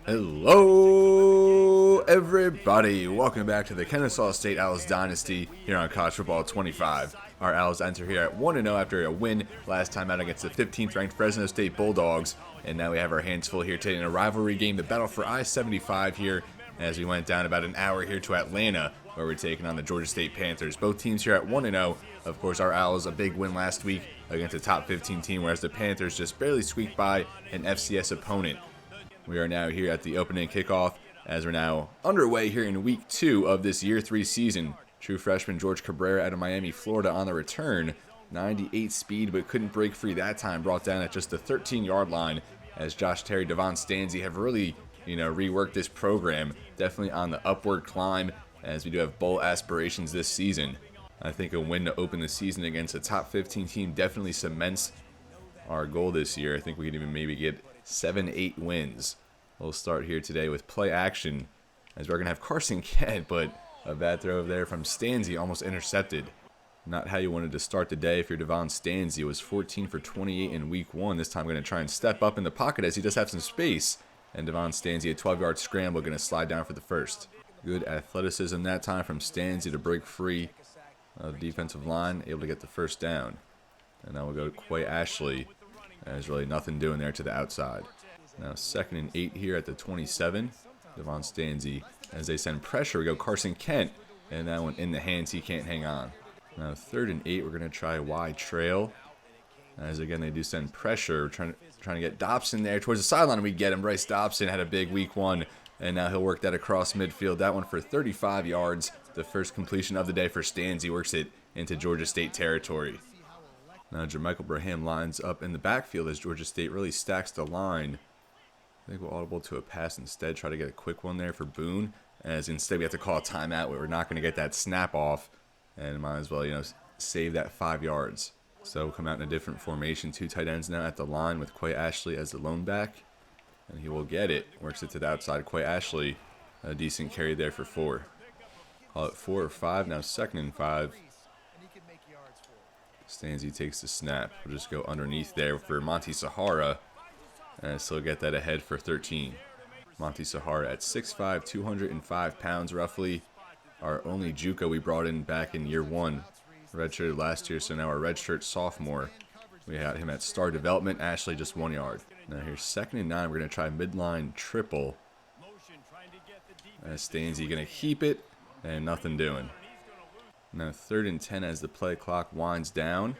Hello, everybody. Welcome back to the Kennesaw State Owls Dynasty here on College Football 25. Our Owls enter here at 1-0 after a win last time out against the 15th ranked Fresno State Bulldogs. And now we have our hands full here today in a rivalry game, the battle for I-75 here, as we went down about an hour here to Atlanta, where we're taking on the Georgia State Panthers. Both teams here at 1-0. Of course, our Owls a big win last week against a top 15 team, whereas the Panthers just barely squeaked by an FCS opponent. We are now here at the opening kickoff as we're now underway here in week 2 of this year 3 season. True freshman George Cabrera out of Miami, Florida on the return. 98 speed, but couldn't break free that time. Brought down at just the 13-yard line as Josh Terry, Devon Stanzi have really, reworked this program. Definitely on the upward climb as we do have bowl aspirations this season. I think a win to open the season against a top 15 team definitely cements our goal this year. I think we could even maybe get 7-8 wins. We'll start here today with play action as we're going to have Carson Kent, but a bad throw over there from Stanzi, almost intercepted. Not how you wanted to start the day if you're Devon Stanzi. It was 14 for 28 in week 1. This time going to try and step up in the pocket as he does have some space. And Devon Stanzi, a 12-yard scramble, going to slide down for the first. Good athleticism that time from Stanzi to break free of the defensive line, able to get the first down. And now we'll go to Quay Ashley. There's really nothing doing there to the outside. Now 2nd and 8 here at the 27. Devon Stanzi, as they send pressure, we go Carson Kent. And that one in the hands, he can't hang on. Now 3rd and 8, we're going to try a wide trail. As again, they do send pressure. We're trying to get Dobson there towards the sideline, and we get him. Bryce Dobson had a big week 1, and now he'll work that across midfield. That one for 35 yards. The first completion of the day for Stanzi, works it into Georgia State territory. Now Jermichael Braham lines up in the backfield as Georgia State really stacks the line. I think we'll audible to a pass instead. Try to get a quick one there for Boone. As instead we have to call a timeout where we're not going to get that snap off. And might as well, save that 5 yards. So we'll come out in a different formation. 2 tight ends now at the line with Quay Ashley as the lone back. And he will get it. Works it to the outside. Quay Ashley, a decent carry there for 4. Call it 4 or 5. Now 2nd and 5. Stanzi takes the snap. We'll just go underneath there for Monty Sahara. And still get that ahead for 13. Monty Sahara at 6'5", 205 pounds roughly. Our only JUCO we brought in back in year 1. Redshirted last year, so now our redshirt sophomore. We had him at star development. Ashley just 1 yard. Now here's 2nd and 9. We're going to try midline triple. Stanzi going to keep it. And nothing doing. Now 3rd and 10 as the play clock winds down.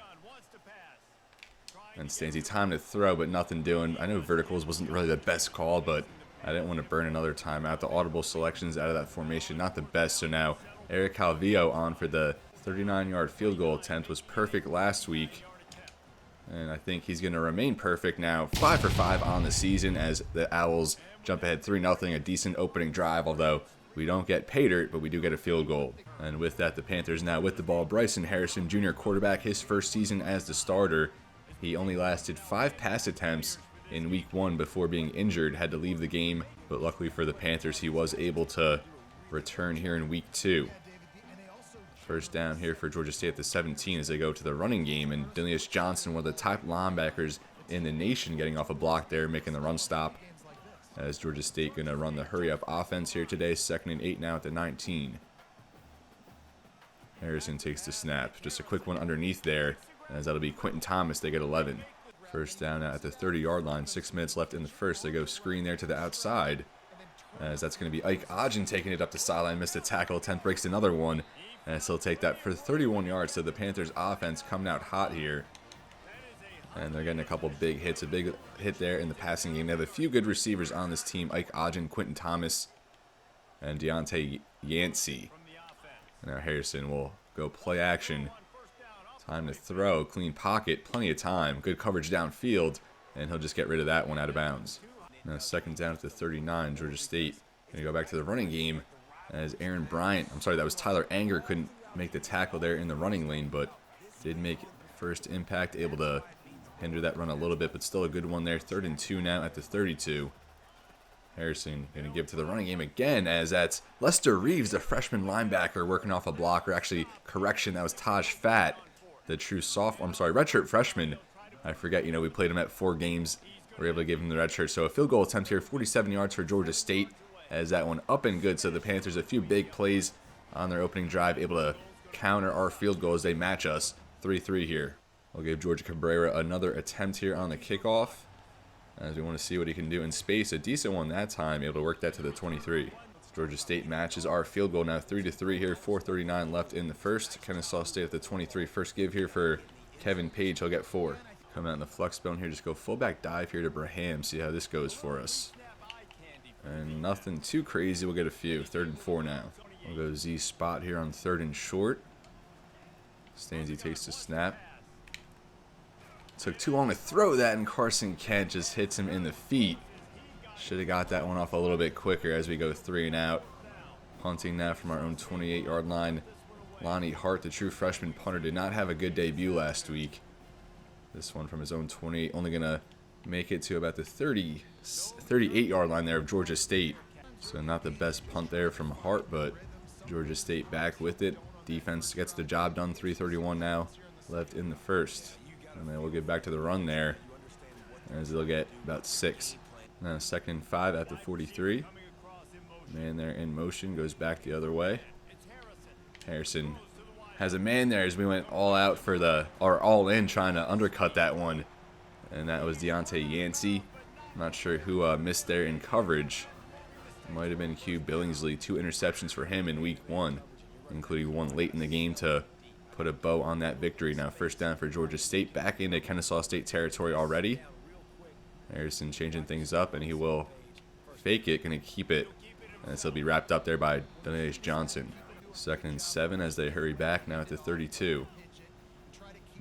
And Stanzi time to throw, but nothing doing. I know verticals wasn't really the best call, but I didn't want to burn another timeout. The audible selections out of that formation, not the best. So now Erik Calvillo on for the 39-yard field goal attempt. Was perfect last week. And I think he's going to remain perfect now. 5 for 5 on the season as the Owls jump ahead 3-0. A decent opening drive, although we don't get pay dirt, but we do get a field goal. And with that, the Panthers now with the ball. Bryson Harrison, junior quarterback, his first season as the starter. He only lasted 5 pass attempts in week 1 before being injured. Had to leave the game, but luckily for the Panthers, he was able to return here in week 2. First down here for Georgia State at the 17 as they go to the running game. And Delius Johnson, one of the top linebackers in the nation, getting off a block there, making the run stop. As Georgia State going to run the hurry-up offense here today. 2nd and 8 now at the 19. Harrison takes the snap. Just a quick one underneath there, as that'll be Quentin Thomas. They get 11. First down now at the 30-yard line. 6 minutes left in the first. They go screen there to the outside, as that's going to be Ike Ogden taking it up the sideline. Missed a tackle attempt, breaks another one, and still take that for 31 yards. So the Panthers offense coming out hot here. And they're getting a couple big hits. A big hit there in the passing game. They have a few good receivers on this team. Ike Ogden, Quentin Thomas, and Deontay Yancey. Now Harrison will go play action. Time to throw. Clean pocket. Plenty of time. Good coverage downfield. And he'll just get rid of that one out of bounds. Now 2nd down at the 39. Georgia State going to go back to the running game as Aaron Bryant. I'm sorry, that was Tyler Anger. Couldn't make the tackle there in the running lane, but did make first impact. Able to hinder that run a little bit, but still a good one there. 3rd and 2 now at the 32. Harrison going to give to the running game again, as that's Lester Reeves, the freshman linebacker, working off a block. Or actually, correction, that was Taj Fatt, the true redshirt freshman. I forget, we played him at 4 games we're able to give him the red shirt. So a field goal attempt here, 47 yards for Georgia State, as that one up and good. So the Panthers, a few big plays on their opening drive, able to counter our field goal as they match us 3-3 here. We'll give Georgia Cabrera another attempt here on the kickoff, as we want to see what he can do in space. A decent one that time, able to work that to the 23. Georgia State matches our field goal now, 3-3 here, 4:39 left in the first. Kennesaw State at the 23. First give here for Kevin Page, he'll get 4. Come out in the flex bone here, just go fullback dive here to Braham, see how this goes for us. And nothing too crazy, we'll get a few. 3rd and 4 now. We'll go Z spot here on 3rd and short. Stanzi takes the snap. Took too long to throw that, and Carson Kent just hits him in the feet. Should have got that one off a little bit quicker as we go 3 and out. Punting now from our own 28-yard line. Lonnie Hart, the true freshman punter, did not have a good debut last week. This one from his own 28, only going to make it to about the 38-yard line there of Georgia State. So not the best punt there from Hart, but Georgia State back with it. Defense gets the job done, 3:31 now left in the first. And then we'll get back to the run there, as they'll get about 6. Now 2nd and 5 at the 43. Man there in motion, goes back the other way. Harrison has a man there as we went all out for all in trying to undercut that one. And that was Deontay Yancey. I'm not sure who missed there in coverage. It might have been Q Billingsley. 2 interceptions for him in week 1, including one late in the game to put a bow on that victory. Now 1st down for Georgia State, back into Kennesaw State territory already. Harrison changing things up, and he will fake it, going to keep it. And this will be wrapped up there by Donovan Johnson. 2nd and 7 as they hurry back now at the 32.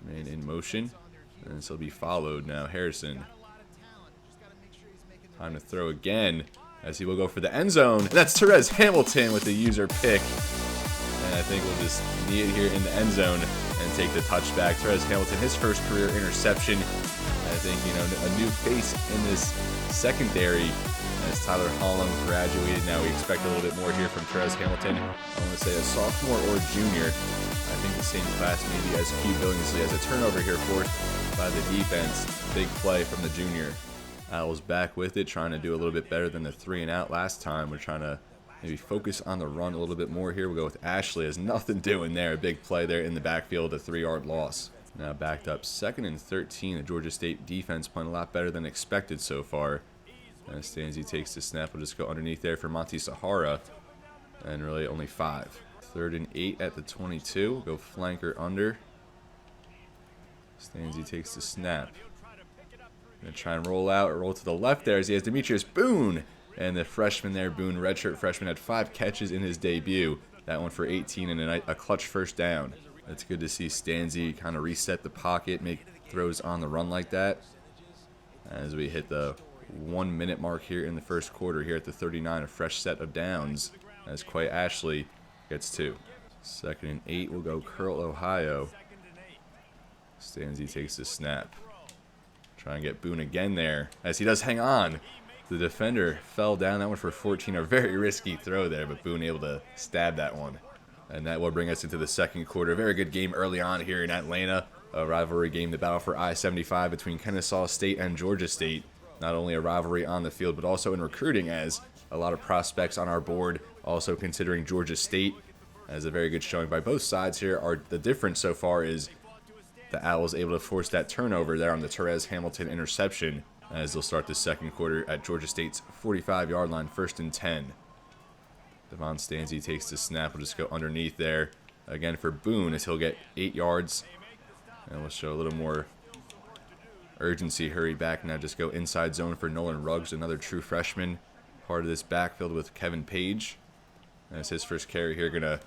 Man in motion, and this will be followed now. Harrison. Time to throw again, as he will go for the end zone. And that's Therese Hamilton with the user pick. And I think we'll just knee it here in the end zone and take the touchback. Therese Hamilton, his first career interception. I think, a new face in this secondary as Tyler Holland graduated. Now we expect a little bit more here from Therese Hamilton. I want to say a sophomore or junior. I think the same class maybe as Q Billingsley. As a turnover here forced by the defense. Big play from the junior. Owls back with it, trying to do a little bit better than the 3 and out last time. We're trying to maybe focus on the run a little bit more here. We'll go with Ashley. Has nothing doing there. A big play there in the backfield, a 3-yard loss. Now backed up 2nd and 13. The Georgia State defense playing a lot better than expected so far. As Stanzi takes the snap, we'll just go underneath there for Monty Sahara. And really only 5. 3rd and 8 at the 22. We'll go flanker under. Stanzi takes the snap. Gonna try and roll out or roll to the left there as he has Demetrius Boone. And the freshman there, Boone, redshirt freshman, had 5 catches in his debut. That one for 18 and a clutch 1st down. It's good to see Stanzi kind of reset the pocket, make throws on the run like that. As we hit the 1-minute mark here in the first quarter here at the 39, a fresh set of downs as Quay Ashley gets 2. 2nd and 8 will go curl Ohio. Stanzi takes the snap. Try and get Boone again there as he does hang on. The defender fell down. That one for 14. A very risky throw there, but Boone able to stab that one. And that will bring us into the second quarter. Very good game early on here in Atlanta. A rivalry game, the battle for I-75 between Kennesaw State and Georgia State. Not only a rivalry on the field, but also in recruiting, as a lot of prospects on our board. Also considering Georgia State as a very good showing by both sides here. The difference so far is the Owls able to force that turnover there on the Therese Hamilton interception, as they'll start the second quarter at Georgia State's 45-yard line, 1st and 10. Devon Stanzi takes the snap. We'll just go underneath there again for Boone as he'll get 8 yards. And we'll show a little more urgency. Hurry back now. Just go inside zone for Nolan Ruggs, another true freshman. Part of this backfield with Kevin Page. That's his first carry here. Going to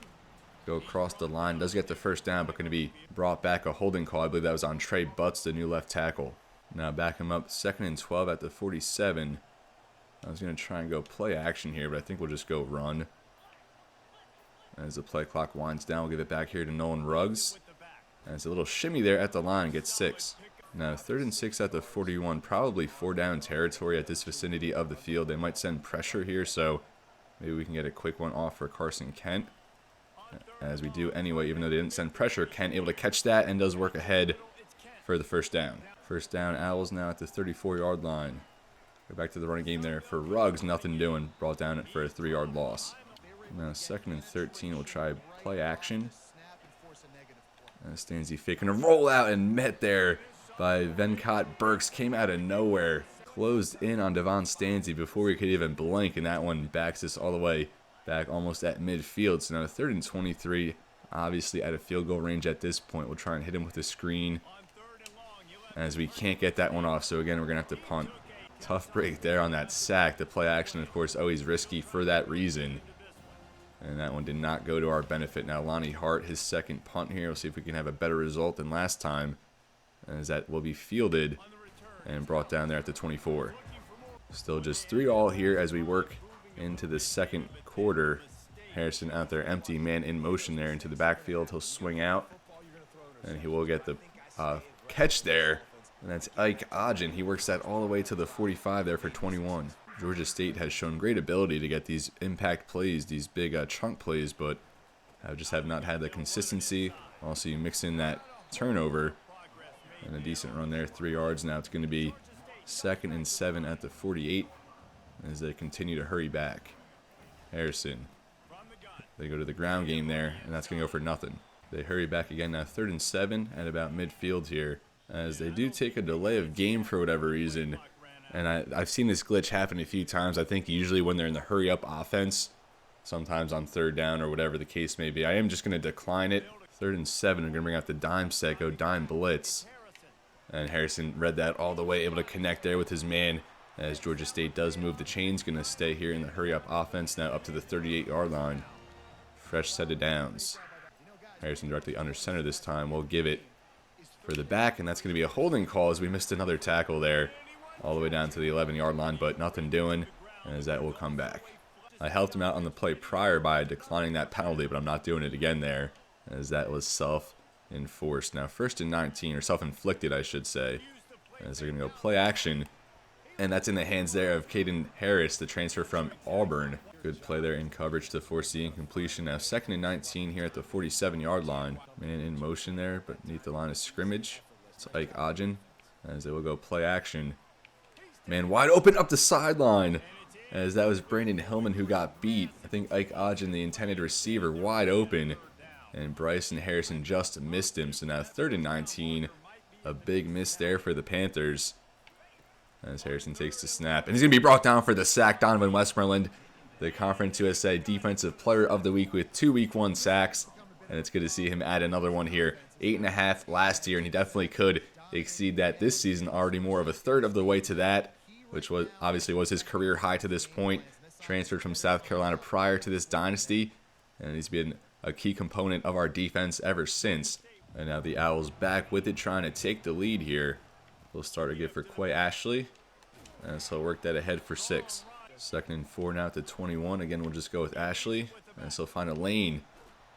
go across the line. Does get the 1st down, but going to be brought back a holding call. I believe that was on Trey Butts, the new left tackle. Now back him up 2nd and 12 at the 47. I was going to try and go play action here, but I think we'll just go run. As the play clock winds down, we'll give it back here to Nolan Ruggs. And it's a little shimmy there at the line, gets 6. Now 3rd and 6 at the 41, probably 4-down territory at this vicinity of the field. They might send pressure here, so maybe we can get a quick one off for Carson Kent. As we do anyway, even though they didn't send pressure, Kent able to catch that and does work ahead for the 1st down. First down, Owls now at the 34-yard line. Go back to the running game there for Ruggs. Nothing doing. Brought down for a 3-yard loss. Now 2nd and 13. We'll try play action. Stanzi faking a rollout and met there by Venkat Burks. Came out of nowhere. Closed in on Devon Stanzi before we could even blink. And that one backs us all the way back almost at midfield. So now 3rd and 23. Obviously at a field goal range at this point. We'll try and hit him with a screen. As we can't get that one off. So again, we're going to have to punt. Tough break there on that sack. The play action, of course, always risky for that reason. And that one did not go to our benefit. Now Lonnie Hart, his 2nd punt here. We'll see if we can have a better result than last time. As that will be fielded and brought down there at the 24. Still just 3-all here as we work into the 2nd quarter. Harrison out there, empty, man in motion there into the backfield. He'll swing out. And he will get the catch there. And that's Ike Ogden. He works that all the way to the 45 there for 21. Georgia State has shown great ability to get these impact plays, these big chunk plays, but just have not had the consistency. Also, you mix in that turnover and a decent run there, 3 yards. Now it's going to be 2nd and 7 at the 48 as they continue to hurry back. Harrison. They go to the ground game there, and that's going to go for nothing. They hurry back again now, 3rd and 7 at about midfield here, as they do take a delay of game for whatever reason. And I've seen this glitch happen a few times. I think usually when they're in the hurry-up offense, sometimes on 3rd down or whatever the case may be. I am just going to decline it. 3rd and 7, we're going to bring out the dime set, go dime blitz. And Harrison read that all the way, able to connect there with his man as Georgia State does move the chains. Going to stay here in the hurry-up offense now up to the 38-yard line. Fresh set of downs. Harrison directly under center this time. We'll give it for the back, and that's going to be a holding call as we missed another tackle there all the way down to the 11-yard line, but nothing doing as that will come back. I helped him out on the play prior by declining that penalty, but I'm not doing it again there as that was self-enforced. Now 1st and 19, or self-inflicted I should say, as they're going to go play action, and that's in the hands there of Caden Harris, the transfer from Auburn. Good play there in coverage to force the incompletion. Now 2nd and 19 here at the 47-yard line. Man in motion there, but beneath the line of scrimmage. It's Ike Ogden as they will go play action. Man wide open up the sideline as that was Brandon Hillman who got beat. I think Ike Ogden, the intended receiver, wide open. And Bryson Harrison just missed him. So now 3rd and 19. A big miss there for the Panthers. As Harrison takes the snap. And he's going to be brought down for the sack. Donovan Westmoreland, the Conference USA Defensive Player of the Week with 2 Week 1 sacks. And it's good to see him add another one here. 8.5 last year, and he definitely could exceed that this season. Already more of a third of the way to that, which was obviously was his career high to this point. Transferred from South Carolina prior to this dynasty, and he's been a key component of our defense ever since. And now the Owls back with it, trying to take the lead here. We'll start again for Quay Ashley, and so work that ahead for 6. 2nd and 4 now at the 21. Again, we'll just go with Ashley, and so find a lane,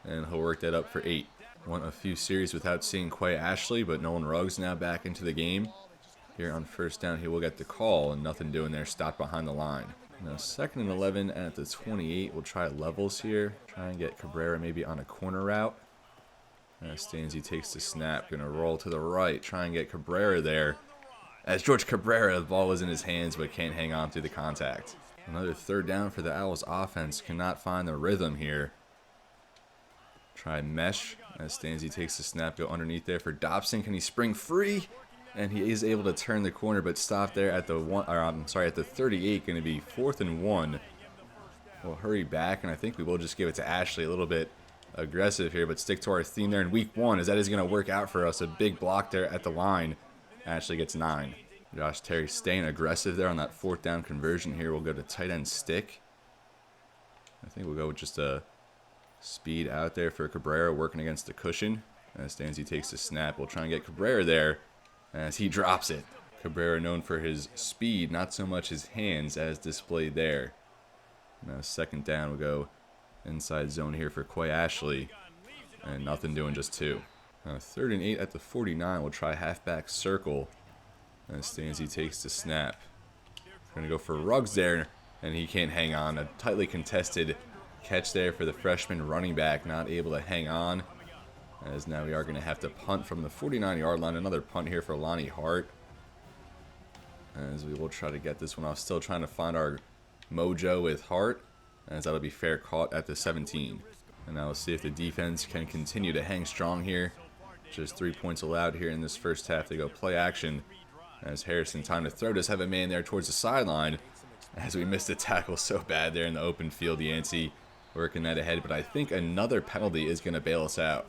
and he'll work that up for 8. Went a few series without seeing Quay Ashley, but Nolan Ruggs now back into the game. Here on 1st down, he will get the call, and nothing doing there, stopped behind the line. Now 2nd and 11 at the 28. We'll try levels here. Try and get Cabrera maybe on a corner route. Stanzi takes the snap, going to roll to the right, try and get Cabrera there. As George Cabrera, the ball was in his hands, but can't hang on through the contact. Another 3rd down for the Owls offense. Cannot find the rhythm here. Try mesh as Stanzi takes the snap, go underneath there for Dobson. Can he spring free? And he is able to turn the corner, but stop there at the at the 38. Going to be 4th and 1. We'll hurry back, and I think we will just give it to Ashley. A little bit aggressive here, but stick to our theme there in week 1, as that is going to work out for us. A big block there at the line. Ashley gets 9. Josh Terry staying aggressive there on that 4th down conversion here. We'll go to tight end stick. I think we'll go with just a speed out there for Cabrera, working against the cushion. As Stanzi takes the snap, we'll try and get Cabrera there as he drops it. Cabrera known for his speed, not so much his hands as displayed there. Now 2nd down, we'll go inside zone here for Quay Ashley. And nothing doing, just 2. Now 3rd and 8 at the 49. We'll try halfback circle. And Stanzi takes the snap. We're going to go for Ruggs there, and he can't hang on. A tightly contested catch there for the freshman running back, not able to hang on. As now we are going to have to punt from the 49-yard line. Another punt here for Lonnie Hart. as we will try to get this one off. Still trying to find our mojo with Hart, as that'll be fair caught at the 17. And now we'll see if the defense can continue to hang strong here. Just 3 points allowed here in this first half. They go play action as Harrison, time to throw, does have a man there towards the sideline, as we missed a tackle so bad there in the open field. Yancey working that ahead, but I think another penalty is going to bail us out.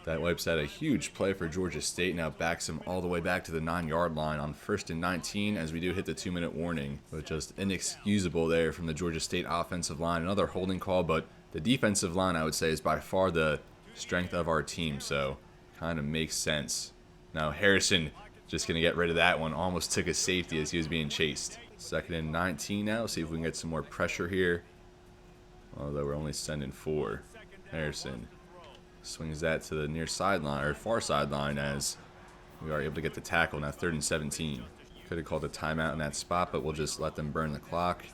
That wipes out a huge play for Georgia State. Now backs them all the way back to the 9-yard line on 1st and 19, as we do hit the 2-minute warning. But just inexcusable there from the Georgia State offensive line. Another holding call, but the defensive line, I would say, is by far the strength of our team, so kind of makes sense. Now Harrison just going to get rid of that one. Almost took a safety as he was being chased. 2nd and 19 now. See if we can get some more pressure here. Although we're only sending 4. Harrison swings that to the near sideline, or far sideline, as we are able to get the tackle. Now 3rd and 17. Could have called a timeout in that spot, but we'll just let them burn the clock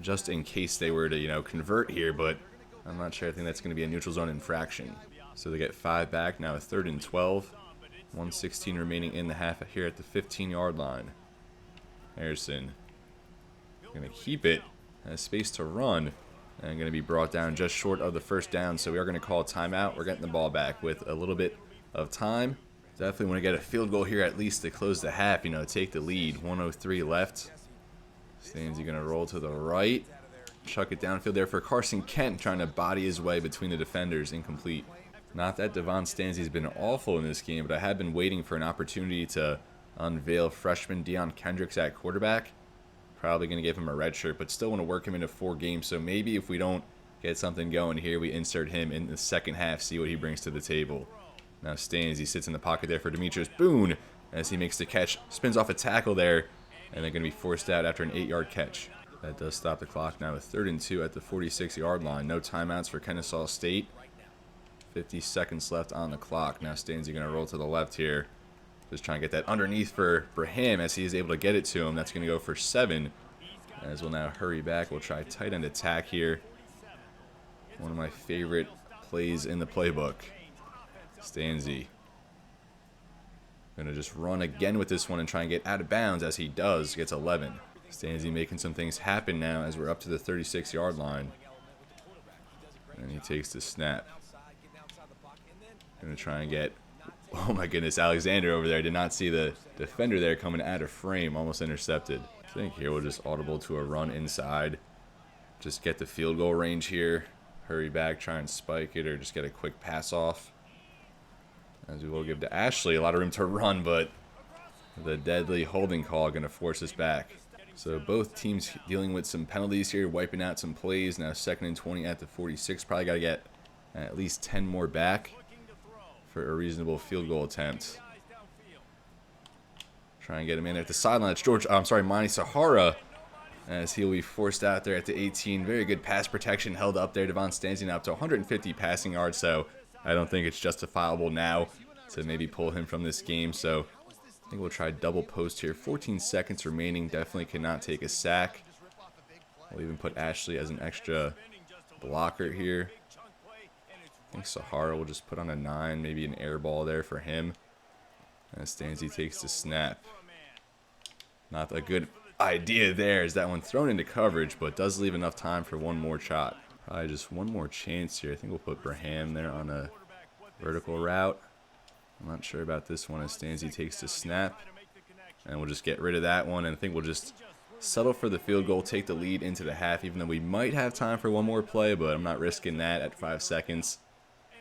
just in case they were to, convert here, but I'm not sure. I think that's going to be a neutral zone infraction. So they get 5 back. Now a 3rd and 12. 1:16 remaining in the half here at the 15-yard line. Harrison going to keep it. Has space to run. And going to be brought down just short of the first down. So we are going to call a timeout. We're getting the ball back with a little bit of time. Definitely want to get a field goal here at least to close the half. Take the lead. 1:03 left. Stanzi going to roll to the right. Chuck it downfield there for Carson Kent, trying to body his way between the defenders. Incomplete. Not that Devon Stanzi's been awful in this game, but I have been waiting for an opportunity to unveil freshman Deion Kendricks at quarterback. Probably going to give him a red shirt, but still want to work him into 4 games. So maybe if we don't get something going here, we insert him in the second half, see what he brings to the table. Now Stanzi sits in the pocket there for Demetrius Boone as he makes the catch, spins off a tackle there, and they're going to be forced out after an 8-yard catch. That does stop the clock now with 3rd and 2 at the 46-yard line. No timeouts for Kennesaw State. 50 seconds left on the clock. Now Stanzi going to roll to the left here. Just trying to get that underneath for him as he is able to get it to him. That's going to go for 7. As we'll now hurry back. We'll try tight end attack here. One of my favorite plays in the playbook. Stanzi going to just run again with this one and try and get out of bounds, as he does. Gets 11. Stanzi making some things happen now as we're up to the 36-yard line. And he takes the snap. Going to try and get, oh my goodness, Alexander over there. I did not see the defender there coming out of frame. Almost intercepted. I think here we'll just audible to a run inside. Just get the field goal range here. Hurry back, try and spike it, or just get a quick pass off. As we will give to Ashley a lot of room to run, but the deadly holding call going to force us back. So both teams dealing with some penalties here, wiping out some plays. Now 2nd and 20 at the 46. Probably got to get at least 10 more back for a reasonable field goal attempt. Try and get him in there at the sideline. It's Mani Sahara, as he'll be forced out there at the 18. Very good pass protection held up there. Devon Stanzi now up to 150 passing yards, so I don't think it's justifiable now to maybe pull him from this game. So I think we'll try double post here. 14 seconds remaining. Definitely cannot take a sack. We'll even put Ashley as an extra blocker here. I think Sahara will just put on a 9, maybe an air ball there for him. And Stanzi takes the snap. Not a good idea there, as that one thrown into coverage, but does leave enough time for one more shot. Probably just one more chance here. I think we'll put Braham there on a vertical route. I'm not sure about this one, as Stanzi takes the snap. And we'll just get rid of that one, and I think we'll just settle for the field goal, take the lead into the half, even though we might have time for one more play, but I'm not risking that at 5 seconds.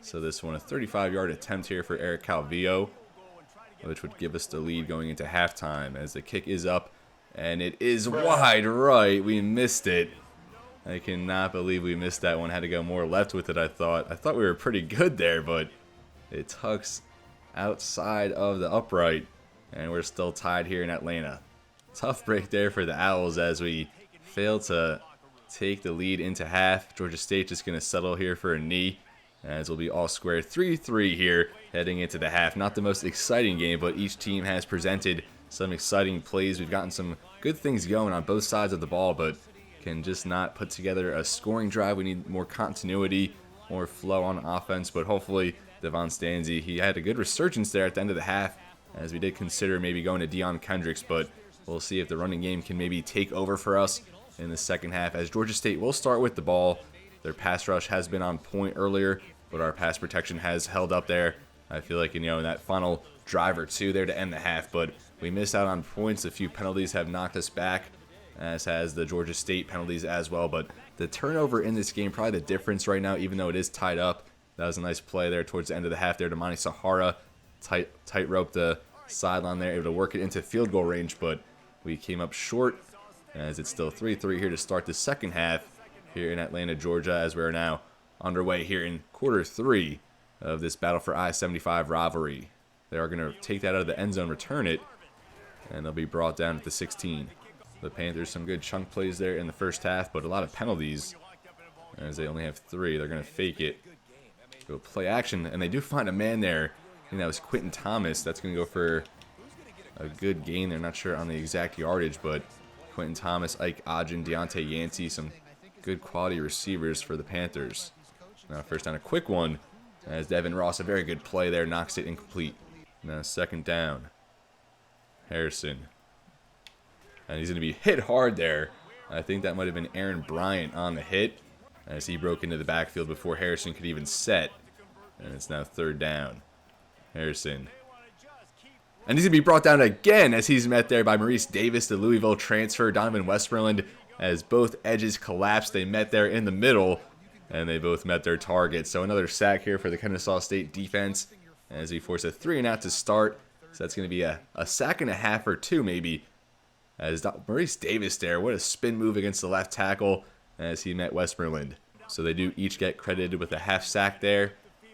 So this one, a 35-yard attempt here for Erik Calvillo, which would give us the lead going into halftime, as the kick is up, and it is wide right. We missed it. I cannot believe we missed that one. Had to go more left with it, I thought. I thought we were pretty good there, but it tucks outside of the upright, and we're still tied here in Atlanta. Tough break there for the Owls as we fail to take the lead into half. Georgia State just going to settle here for a knee, as we'll be all square 3-3 here heading into the half. Not the most exciting game, but each team has presented some exciting plays. We've gotten some good things going on both sides of the ball, but can just not put together a scoring drive. We need more continuity, more flow on offense, but hopefully Devon Stanzi, he had a good resurgence there at the end of the half, as we did consider maybe going to Deion Kendricks, but We'll see if the running game can maybe take over for us in the second half, as Georgia State will start with the ball. Their pass rush has been on point earlier, but our pass protection has held up there. I feel like, in that final drive or two there to end the half, but we missed out on points. A few penalties have knocked us back, as has the Georgia State penalties as well. But the turnover in this game, probably the difference right now, even though it is tied up. That was a nice play there towards the end of the half there to Monty Sahara. Tight rope the sideline there, able to work it into field goal range, but we came up short, as it's still 3-3 here to start the second half here in Atlanta, Georgia, as we're now underway here in quarter 3 of this battle for I-75 rivalry. They are going to take that out of the end zone, return it, and they'll be brought down at the 16. The Panthers, some good chunk plays there in the first half, but a lot of penalties, as they only have 3. They're going to fake it, go play action, and they do find a man there. I think that was Quentin Thomas. That's going to go for a good gain. They're not sure on the exact yardage, but Quentin Thomas, Ike Odgen, Deontay Yancey, some good quality receivers for the Panthers. Now first down, a quick one, as Devin Ross, a very good play there, knocks it incomplete. Now second down, Harrison. And he's going to be hit hard there. I think that might have been Aaron Bryant on the hit, as he broke into the backfield before Harrison could even set. And it's now third down. Harrison. And he's going to be brought down again, as he's met there by Maurice Davis, the Louisville transfer. Donovan Westmoreland, as both edges collapsed. They met there in the middle, and they both met their target. So another sack here for the Kennesaw State defense, as we force a 3-and-out to start. So that's going to be a sack and a half or 2 maybe. As Maurice Davis there, what a spin move against the left tackle as he met Westmoreland. So they do each get credited with a half sack there,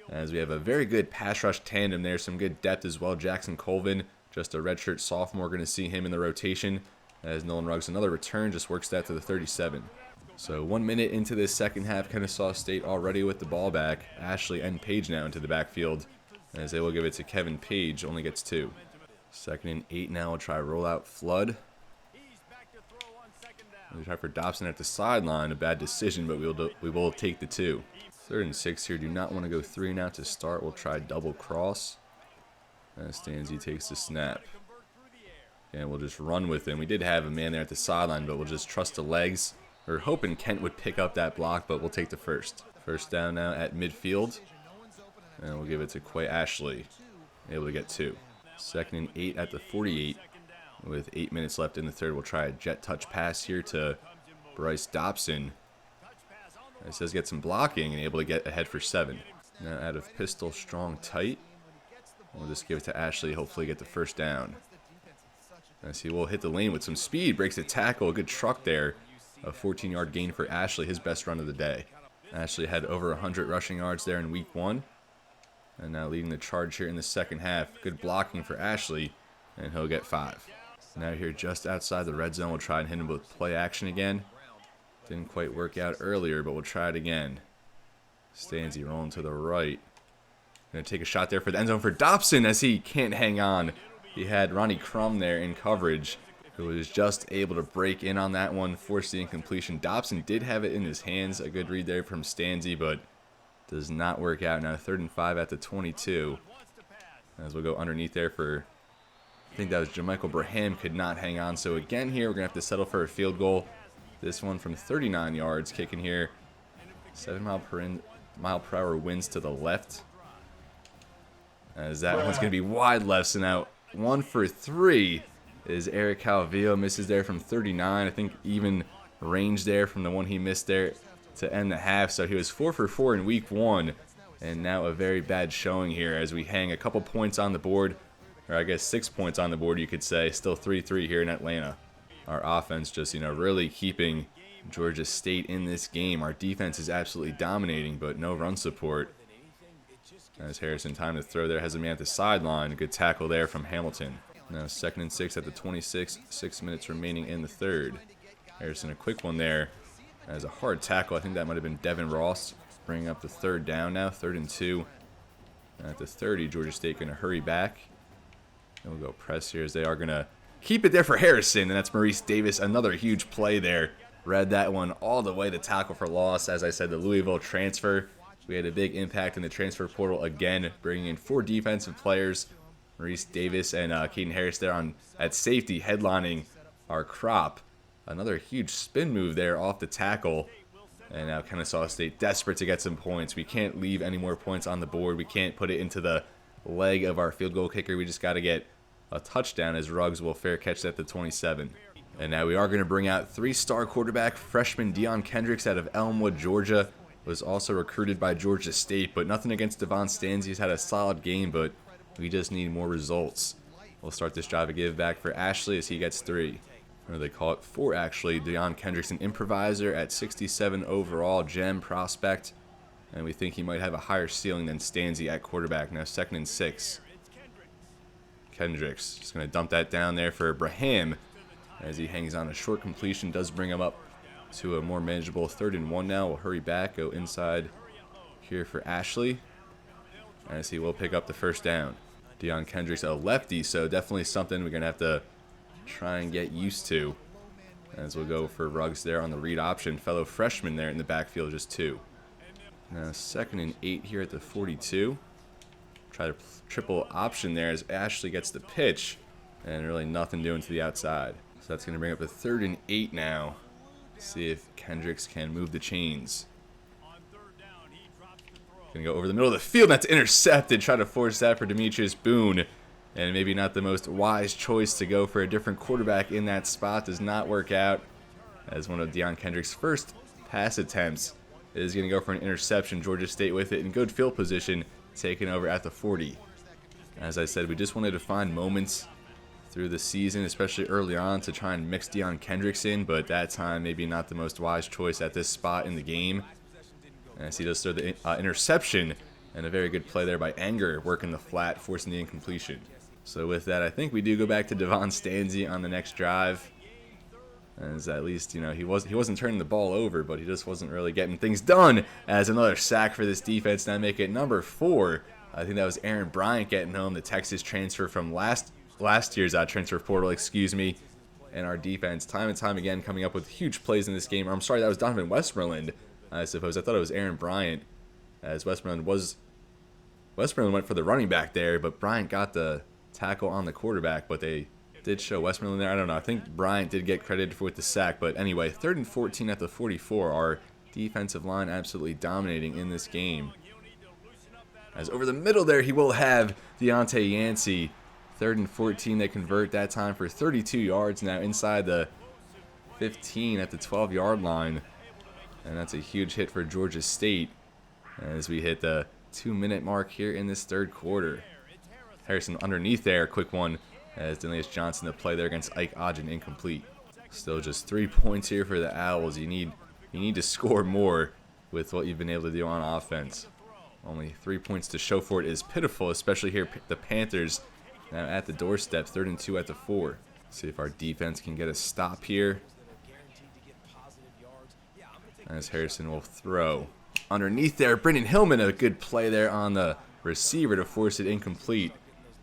as we have a very good pass rush tandem there, some good depth as well. Jackson Colvin, just a redshirt sophomore, going to see him in the rotation, as Nolan Ruggs, another return, just works that to the 37. So 1 minute into this second half, Kennesaw State already with the ball back. Ashley and Page now into the backfield, as they will give it to Kevin Page, only gets 2. Second and 8 now, we'll try rollout flood. We try for Dobson at the sideline, a bad decision, but we will take the 2. Third and 6 here, do not want to go 3-and-out to start. We'll try double cross, as Stanzi takes the snap. And we'll just run with him. We did have a man there at the sideline, but we'll just trust the legs. We're hoping Kent would pick up that block, but we'll take the first. First down now at midfield, and we'll give it to Quay Ashley, able to get 2. Second and 8 at the 48. With 8 minutes left in the third, we'll try a jet touch pass here to Bryce Dobson. It says get some blocking and able to get ahead for 7. Now out of pistol, strong, tight. We'll just give it to Ashley, hopefully get the first down. As he will hit the lane with some speed, breaks a tackle, a good truck there. A 14-yard gain for Ashley, his best run of the day. Ashley had over 100 rushing yards there in week 1. And now leading the charge here in the second half. Good blocking for Ashley, and he'll get 5. Now here just outside the red zone, we'll try and hit him with play action again. Didn't quite work out earlier, but we'll try it again. Stanzi rolling to the right. Going to take a shot there for the end zone for Dobson, as he can't hang on. He had Ronnie Crum there in coverage, who was just able to break in on that one, force the incompletion. Dobson did have it in his hands. A good read there from Stanzi, but does not work out. Now 3rd and 5 at the 22. As we'll go underneath there for, I think that was Jamichael Braham, could not hang on. So again here, we're going to have to settle for a field goal. This one from 39 yards, kicking here. 7 mile per hour winds to the left, as that one's going to be wide left. So now 1 for 3 is Erik Calvillo. Misses there from 39. I think even range there from the one he missed there to end the half. So he was 4 for 4 in week 1, and now a very bad showing here as we hang a couple points on the board, or I guess 6 points on the board, you could say. Still 3-3 here in Atlanta. Our offense just, really keeping Georgia State in this game. Our defense is absolutely dominating, but no run support. As Harrison, time to throw there, has a man at the sideline. A good tackle there from Hamilton. Now 2nd and 6 at the 26. 6 minutes remaining in the third. Harrison, a quick one there. As a hard tackle, I think that might have been Devin Ross. Bringing up the 3rd down now, 3rd and 2. At the 30, Georgia State going to hurry back. And we'll go press here, as they are going to keep it there for Harrison, and that's Maurice Davis. Another huge play there. Read that one all the way to tackle for loss. As I said, the Louisville transfer. We had a big impact in the transfer portal again, bringing in 4 defensive players. Maurice Davis and Caden Harris there at safety, headlining our crop. Another huge spin move there off the tackle. And now Kennesaw State desperate to get some points. We can't leave any more points on the board. We can't put it into the leg of our field goal kicker. We just got to get a touchdown, as Ruggs will fair catch that to 27. And now we are going to bring out three-star quarterback freshman Deion Kendricks out of Elmwood, Georgia. Was also recruited by Georgia State, but nothing against Devon Stanzi. He's had a solid game, but we just need more results. We'll start this drive a give back for Ashley as he gets 3. Or they call it 4 actually. Deion Kendricks, an improviser at 67 overall, gem prospect. And we think he might have a higher ceiling than Stanzi at quarterback. Now 2nd and 6. Kendricks just going to dump that down there for Braham as he hangs on. A short completion does bring him up to a more manageable 3rd and 1 now. We'll hurry back, go inside here for Ashley as he will pick up the first down. Deion Kendricks, a lefty, so definitely something we're going to have to try and get used to, as we'll go for Ruggs there on the read option. Fellow freshman there in the backfield, just 2. Now 2nd and 8 here at the 42. Try to triple option there as Ashley gets the pitch, and really nothing doing to the outside. So that's going to bring up a 3rd and 8 now. See if Kendricks can move the chains. Going to go over the middle of the field. That's intercepted. Try to force that for Demetrius Boone. And maybe not the most wise choice to go for a different quarterback in that spot. Does not work out, as one of Deion Kendricks' first pass attempts is going to go for an interception. Georgia State with it in good field position, taking over at the 40. As I said, we just wanted to find moments through the season, especially early on, to try and mix Deion Kendricks in, but that time maybe not the most wise choice at this spot in the game. As he does throw the interception, and a very good play there by Anger, working the flat, forcing the incompletion. So with that, I think we do go back to Devon Stanzi on the next drive. As at least, he wasn't turning the ball over, but he just wasn't really getting things done. As another sack for this defense, now make it number 4. I think that was Aaron Bryant getting home, the Texas transfer from last year's transfer portal, excuse me. And our defense, time and time again, coming up with huge plays in this game. Or, I'm sorry, that was Donovan Westmoreland, I suppose. I thought it was Aaron Bryant, as Westmoreland went for the running back there, but Bryant got the tackle on the quarterback, but they did show Westmoreland there. I don't know. I think Bryant did get credited with the sack, but anyway, 3rd and 14 at the 44. Our defensive line absolutely dominating in this game. As over the middle there, he will have Deontay Yancey. 3rd and 14, they convert that time for 32 yards. Now inside the 15 at the 12-yard line. And that's a huge hit for Georgia State as we hit the 2-minute mark here in this 3rd quarter. Harrison underneath there, quick one, as Delius Johnson to play there against Ike Ogden, incomplete. Still just 3 points here for the Owls. You need to score more with what you've been able to do on offense. Only 3 points to show for it is pitiful, especially here the Panthers now at the doorstep. 3rd and 2 at the 4. See if our defense can get a stop here. As Harrison will throw underneath there. Brendan Hillman, a good play there on the receiver to force it incomplete.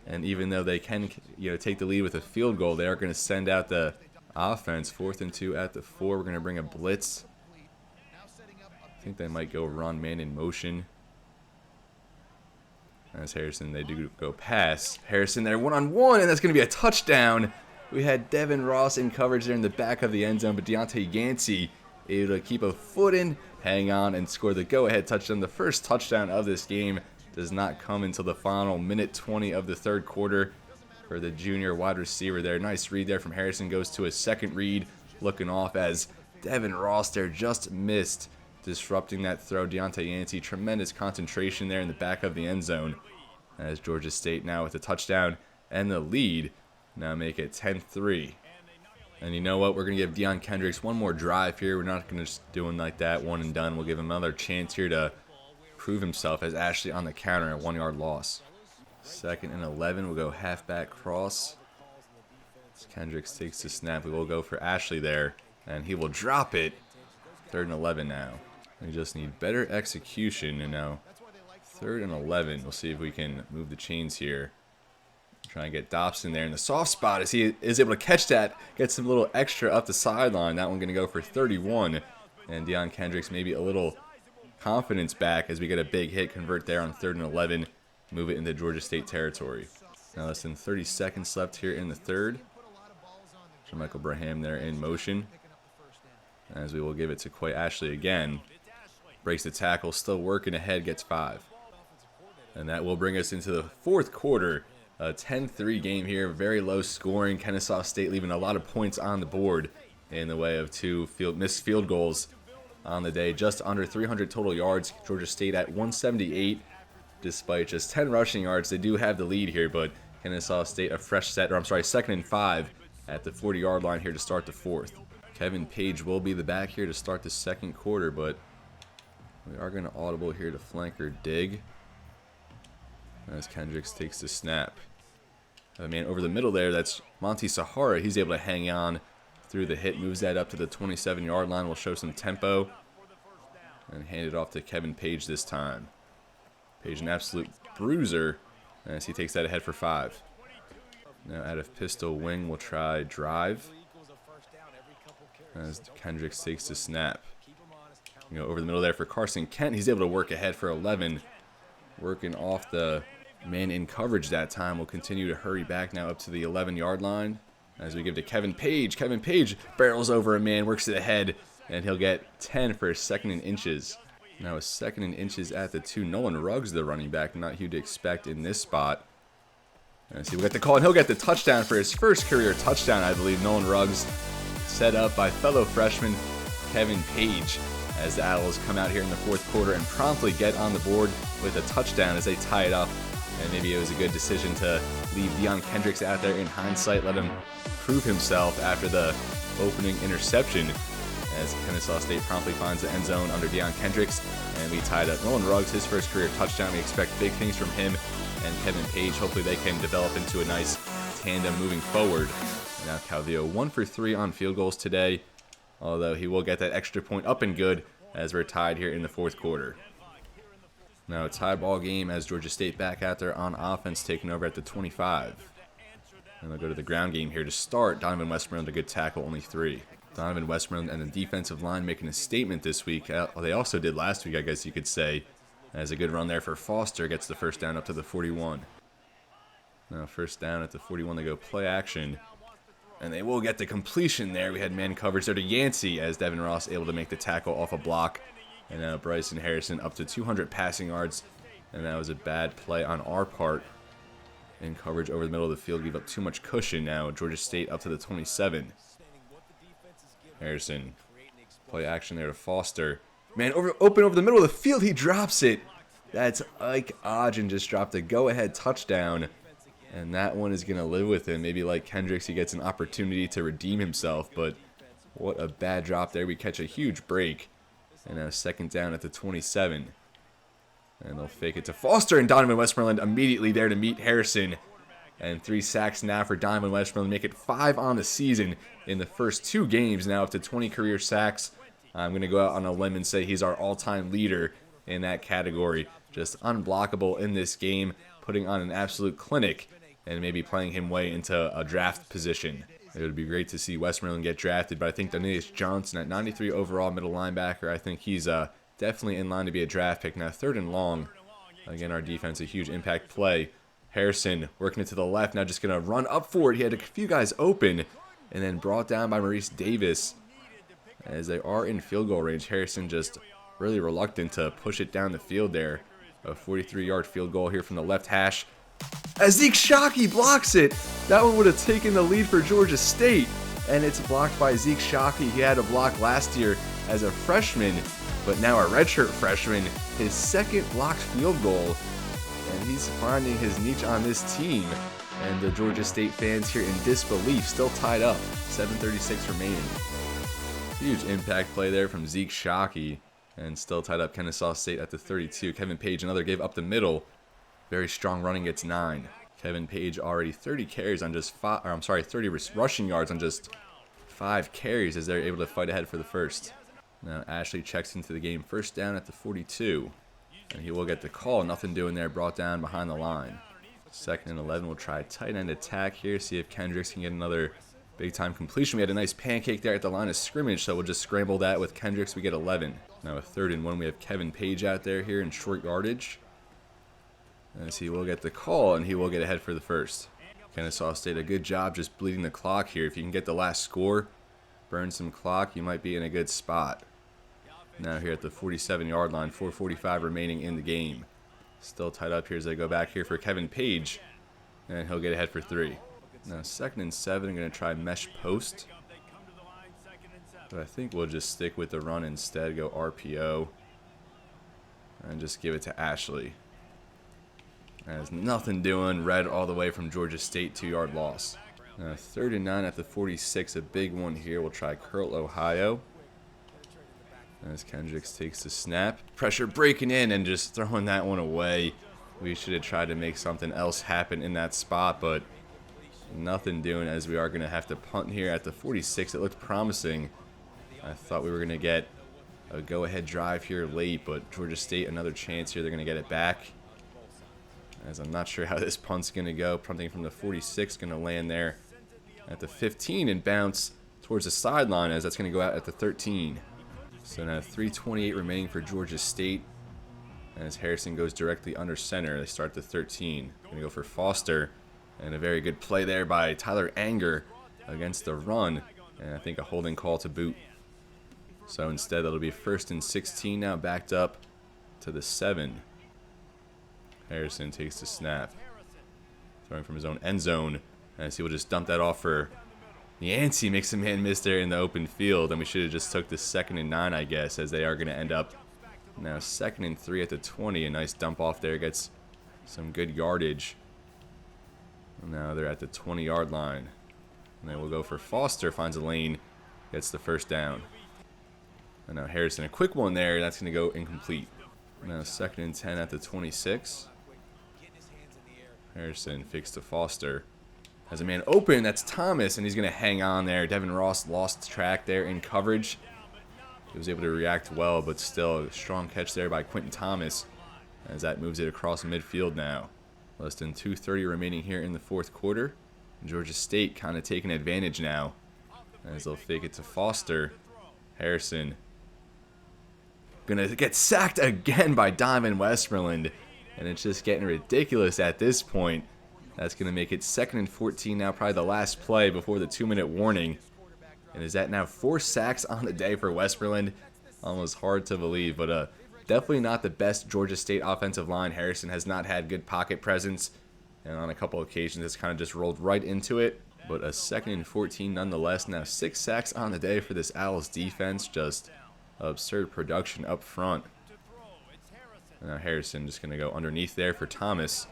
And even though they can take the lead with a field goal, they are going to send out the offense. 4th and 2 at the 4. We're going to bring a blitz. I think they might go run man in motion. As Harrison, they do go pass. Harrison there, 1-on-1, and that's going to be a touchdown. We had Devin Ross in coverage there in the back of the end zone, but Deontay Yancey able to keep a foot in, hang on, and score the go-ahead touchdown. The first touchdown of this game does not come until the final minute 20 of the 3rd quarter for the junior wide receiver there. Nice read there from Harrison. Goes to his 2nd read, looking off as Devin Ross there just missed, disrupting that throw. Deontay Yancey, tremendous concentration there in the back of the end zone, as Georgia State now with the touchdown and the lead now make it 10-3. And you know what? We're going to give Deion Kendricks one more drive here. We're not going to just do him like that, one and done. We'll give him another chance here to prove himself, as Ashley on the counter, a 1-yard loss. 2nd and 11. We'll go halfback cross. As Kendricks takes the snap, we will go for Ashley there, and he will drop it. 3rd and 11 now. We just need better execution, and now 3rd and 11. We'll see if we can move the chains here. Try and get Dobson there in the soft spot as he is able to catch that, get some little extra up the sideline. That one going to go for 31. And Deion Kendricks maybe a little confidence back as we get a big hit, convert there on 3rd and 11, move it into Georgia State territory. Now less than 30 seconds left here in the 3rd. Michael Braham there in motion. As we will give it to Quay Ashley again. Breaks the tackle, still working ahead, gets 5. And that will bring us into the fourth quarter. A 10-3 game here, very low scoring. Kennesaw State leaving a lot of points on the board in the way of 2 missed field goals on the day. Just under 300 total yards. Georgia State at 178, despite just 10 rushing yards. They do have the lead here, but Kennesaw State a fresh set, or I'm sorry, 2nd and 5 at the 40-yard line here to start the fourth. Kevin Page will be the back here to start the second quarter, but we are going to audible here to flanker dig as Kendricks takes the snap. Man over the middle there, that's Monty Sahara. He's able to hang on through the hit, moves that up to the 27-yard line. Will show some tempo and hand it off to Kevin Page this time. Page an absolute bruiser as he takes that ahead for 5. Now out of pistol wing, we'll try drive as Kendricks takes the snap. Over the middle there for Carson Kent. He's able to work ahead for 11. Working off the man in coverage that time. Will continue to hurry back now up to the 11-yard line as we give to Kevin Page. Kevin Page barrels over a man, works it ahead, and he'll get 10 for a 2nd and inches. Now a 2nd and inches at the 2. Nolan Ruggs, the running back, not who to expect in this spot. And see, we'll get the call, and he'll get the touchdown for his first career touchdown, I believe. Nolan Ruggs set up by fellow freshman Kevin Page, as the Owls come out here in the fourth quarter and promptly get on the board with a touchdown as they tie it up. And maybe it was a good decision to leave Deion Kendricks out there in hindsight, let him prove himself after the opening interception, as Kennesaw State promptly finds the end zone under Deion Kendricks, and we tied up. Nolan Ruggs, his first career touchdown. We expect big things from him and Kevin Page. Hopefully they can develop into a nice tandem moving forward. Now Calvillo 1 for 3 on field goals today, although he will get that extra point up and good as we're tied here in the fourth quarter. Now a tie ball game as Georgia State back out there on offense, taking over at the 25. And they'll go to the ground game here to start. Donovan Westmoreland, a good tackle, only 3. Donovan Westmoreland and the defensive line making a statement this week. They also did last week, I guess you could say, as a good run there for Foster. Gets the first down up to the 41. Now first down at the 41, they go play action. And they will get the completion there. We had man coverage there to Yancey as Devin Ross able to make the tackle off a block. And now Bryson Harrison up to 200 passing yards. And that was a bad play on our part. In coverage over the middle of the field, gave up too much cushion now. Georgia State up to the 27. Harrison, play action there to Foster. Man, open over the middle of the field, he drops it. That's Ike Ogden just dropped a go-ahead touchdown. And that one is going to live with him. Maybe like Kendricks, he gets an opportunity to redeem himself. But what a bad drop there. We catch a huge break. And now second down at the 27. And they'll fake it to Foster. And Donovan Westmoreland immediately there to meet Harrison. And 3 sacks now for Donovan Westmoreland. Make it 5 on the season in the first 2 games. Now up to 20 career sacks. I'm going to go out on a limb and say he's our all-time leader in that category. Just unblockable in this game. Putting on an absolute clinic. And maybe playing him way into a draft position. It would be great to see Westmoreland get drafted, but I think Danius Johnson at 93 overall middle linebacker, I think he's definitely in line to be a draft pick. Now 3rd and long. Again, our defense, a huge impact play. Harrison working it to the left, now just going to run up for it. He had a few guys open, and then brought down by Maurice Davis. As they are in field goal range, Harrison just really reluctant to push it down the field there. A 43-yard field goal here from the left hash. As Zeke Shockey blocks it, that one would have taken the lead for Georgia State. And it's blocked by Zeke Shockey. He had a block last year as a freshman, but now a redshirt freshman. His 2nd blocked field goal, and he's finding his niche on this team. And the Georgia State fans here in disbelief, still tied up. 7:36 remaining. Huge impact play there from Zeke Shockey, and still tied up Kennesaw State at the 32. Kevin Page, another give up the middle. Very strong running, gets 9. Kevin Page already 30 carries on just 30 rushing yards on just 5 carries as they're able to fight ahead for the first. Now Ashley checks into the game, first down at the 42. And he will get the call, nothing doing there, brought down behind the line. 2nd and 11, we'll try a tight end attack here, see if Kendricks can get another big time completion. We had a nice pancake there at the line of scrimmage, so we'll just scramble that with Kendricks, we get 11. Now a 3rd and 1, we have Kevin Page out there here in short yardage. As he will get the call, and he will get ahead for the first. Kennesaw State, a good job just bleeding the clock here. If you can get the last score, burn some clock, you might be in a good spot. Now here at the 47-yard line, 4:45 remaining in the game. Still tied up here as they go back here for Kevin Page, and he'll get ahead for 3. Now 2nd and 7, I'm going to try mesh post. But I think we'll just stick with the run instead, go RPO, and just give it to Ashley. Has nothing doing, red all the way from Georgia State, 2-yard loss. Now 3rd and 9 at the 46, a big one here. We'll try curl Ohio. As Kendricks takes the snap. Pressure breaking in and just throwing that one away. We should have tried to make something else happen in that spot, but nothing doing as we are going to have to punt here at the 46. It looked promising. I thought we were going to get a go-ahead drive here late, but Georgia State, another chance here. They're going to get it back. As I'm not sure how this punt's going to go. Punting from the 46, going to land there at the 15 and bounce towards the sideline as that's going to go out at the 13. So now 3:28 remaining for Georgia State. As Harrison goes directly under center, they start the 13. Going to go for Foster. And a very good play there by Tyler Anger against the run. And I think a holding call to boot. So instead, that'll be 1st and 16 now, backed up to the 7. Harrison takes the snap. Throwing from his own end zone. As he will just dump that off for Yancey. Makes a man miss there in the open field. And we should have just took the 2nd and 9, I guess, as they are going to end up now 2nd and 3 at the 20. A nice dump off there. Gets some good yardage. Now they're at the 20-yard line. And then we'll go for Foster. Finds a lane. Gets the 1st down. And now Harrison, a quick one there. That's going to go incomplete. Now 2nd and 10 at the 26. Harrison fakes to Foster. Has a man open. That's Thomas. And he's going to hang on there. Devin Ross lost track there in coverage. He was able to react well, but still a strong catch there by Quentin Thomas. As that moves it across midfield now. Less than 2:30 remaining here in the 4th quarter. Georgia State kind of taking advantage now. As they'll fake it to Foster. Harrison gonna get sacked again by Donovan Westmoreland. And it's just getting ridiculous at this point. That's gonna make it 2nd and 14 now, probably the last play before the 2-minute warning. And is that now 4 sacks on the day for Westmoreland? Almost hard to believe, but definitely not the best Georgia State offensive line. Harrison has not had good pocket presence, and on a couple occasions it's kind of just rolled right into it. But a 2nd and 14 nonetheless. Now 6 sacks on the day for this Owls defense. Just absurd production up front. And now Harrison just going to go underneath there for Thomas,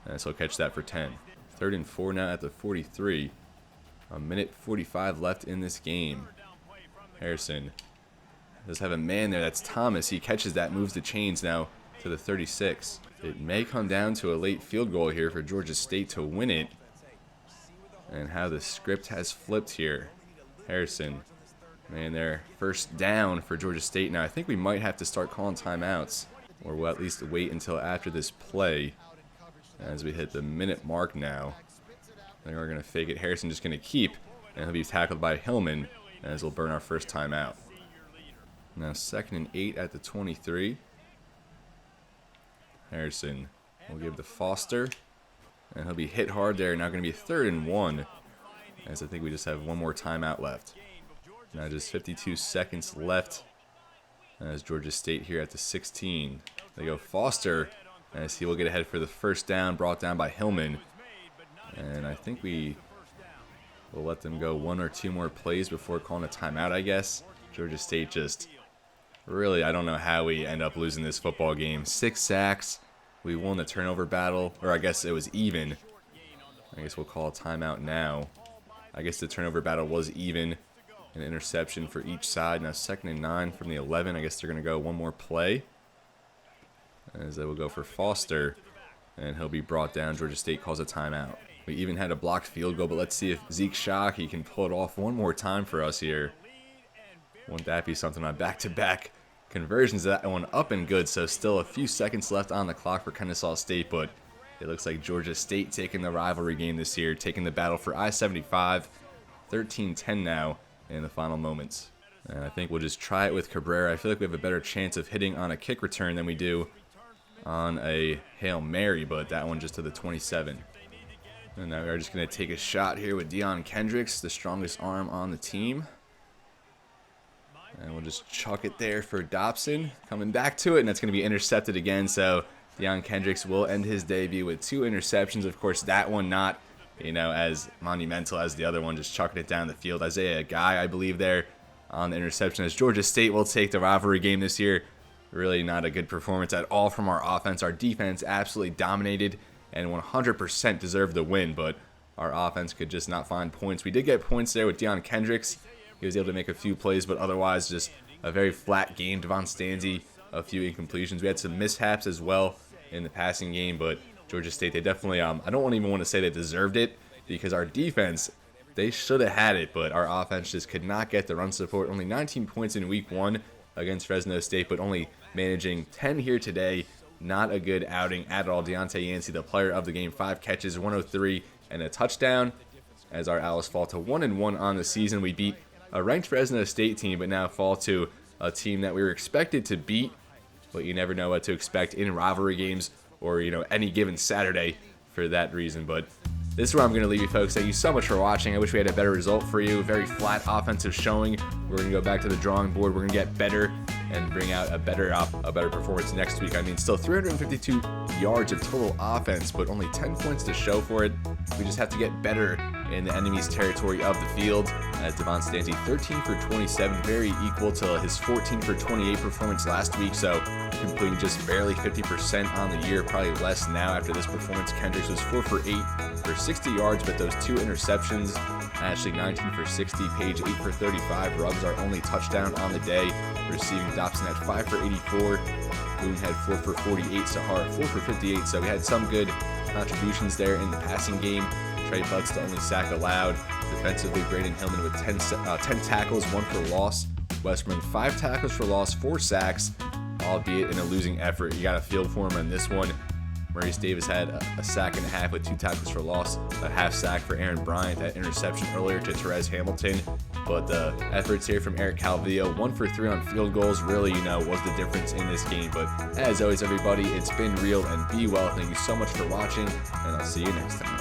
and so he'll catch that for 10. 3rd and 4 now at the 43. A minute 45 left in this game. Harrison does have a man there. That's Thomas. He catches that, moves the chains now to the 36. It may come down to a late field goal here for Georgia State to win it. And how the script has flipped here. Harrison, man, there, 1st down for Georgia State. Now I think we might have to start calling timeouts, or we'll at least wait until after this play. As we hit the minute mark now. They are going to fake it. Harrison just going to keep, and he'll be tackled by Hillman, as we'll burn our 1st timeout. Now 2nd and 8 at the 23. Harrison will give to Foster, and he'll be hit hard there. Now going to be 3rd and 1, as I think we just have one more timeout left. Now just 52 seconds left as Georgia State here at the 16. They go Foster, as he will get ahead for the 1st down, brought down by Hillman. And I think we will let them go 1 or 2 more plays before calling a timeout, I guess. Georgia State just really, I don't know how we end up losing this football game. 6 sacks. We won the turnover battle, or I guess it was even. I guess we'll call a timeout now. I guess the turnover battle was even. An interception for each side. Now 2nd and 9 from the 11. I guess they're going to go 1 more play. As they will go for Foster. And he'll be brought down. Georgia State calls a timeout. We even had a blocked field goal, but let's see if Zeke Shockey can pull it off one more time for us here. Won't that be something on back-to-back conversions? That one up and good, so still a few seconds left on the clock for Kennesaw State, but it looks like Georgia State taking the rivalry game this year, taking the battle for I-75, 13-10 now in the final moments. And I think we'll just try it with Cabrera. I feel like we have a better chance of hitting on a kick return than we do on a Hail Mary, but that one just to the 27. And now we're just going to take a shot here with Deion Kendricks, the strongest arm on the team. And we'll just chuck it there for Dobson. Coming back to it, and that's going to be intercepted again. So Deion Kendricks will end his debut with 2 interceptions. Of course, that one not, as monumental as the other one, just chucking it down the field. Isaiah Guy, I believe, there on the interception, as Georgia State will take the rivalry game this year. Really not a good performance at all from our offense. Our defense absolutely dominated and 100% deserved the win, but our offense could just not find points. We did get points there with Deion Kendricks. He was able to make a few plays, but otherwise just a very flat game. Devon Stanzi, a few incompletions. We had some mishaps as well in the passing game, but Georgia State, they definitely, I don't even want to say they deserved it, because our defense, they should have had it, but our offense just could not get the run support. Only 19 points in week 1 against Fresno State, but only managing 10 here today. Not a good outing at all. Deontay Yancey, the player of the game, 5 catches, 103, and a touchdown, as our Owls fall to 1-1 on the season. We beat a ranked Fresno State team, but now fall to a team that we were expected to beat, but you never know what to expect in rivalry games or, any given Saturday for that reason. But this is where I'm going to leave you, folks. Thank you so much for watching. I wish we had a better result for you. Very flat offensive showing. We're going to go back to the drawing board. We're going to get better and bring out a better performance next week. I mean, still 352 yards of total offense, but only 10 points to show for it. We just have to get better in the enemy's territory of the field. As Devon Stanzi, 13 for 27, very equal to his 14 for 28 performance last week. So completing just barely 50% on the year, probably less now after this performance. Kendricks was 4 for 8 for 60 yards, but those 2 interceptions. Ashley, 19 for 60, Page 8 for 35. Ruggs, our only touchdown on the day. Receiving, Dobson had 5 for 84. Boone had 4 for 48. Sahara 4 for 58. So we had some good contributions there in the passing game. Trey Butts, the only sack allowed. Defensively, Braden Hillman with 10 tackles, 1 for loss. Westmoreland, 5 tackles for loss, 4 sacks, albeit in a losing effort. You got a feel for him on this one. Maurice Davis had a sack and a half with 2 tackles for loss, a half sack for Aaron Bryant, that interception earlier to Therese Hamilton. But the efforts here from Erik Calvillo, 1 for 3 on field goals, really, was the difference in this game. But as always, everybody, it's been real, and be well. Thank you so much for watching, and I'll see you next time.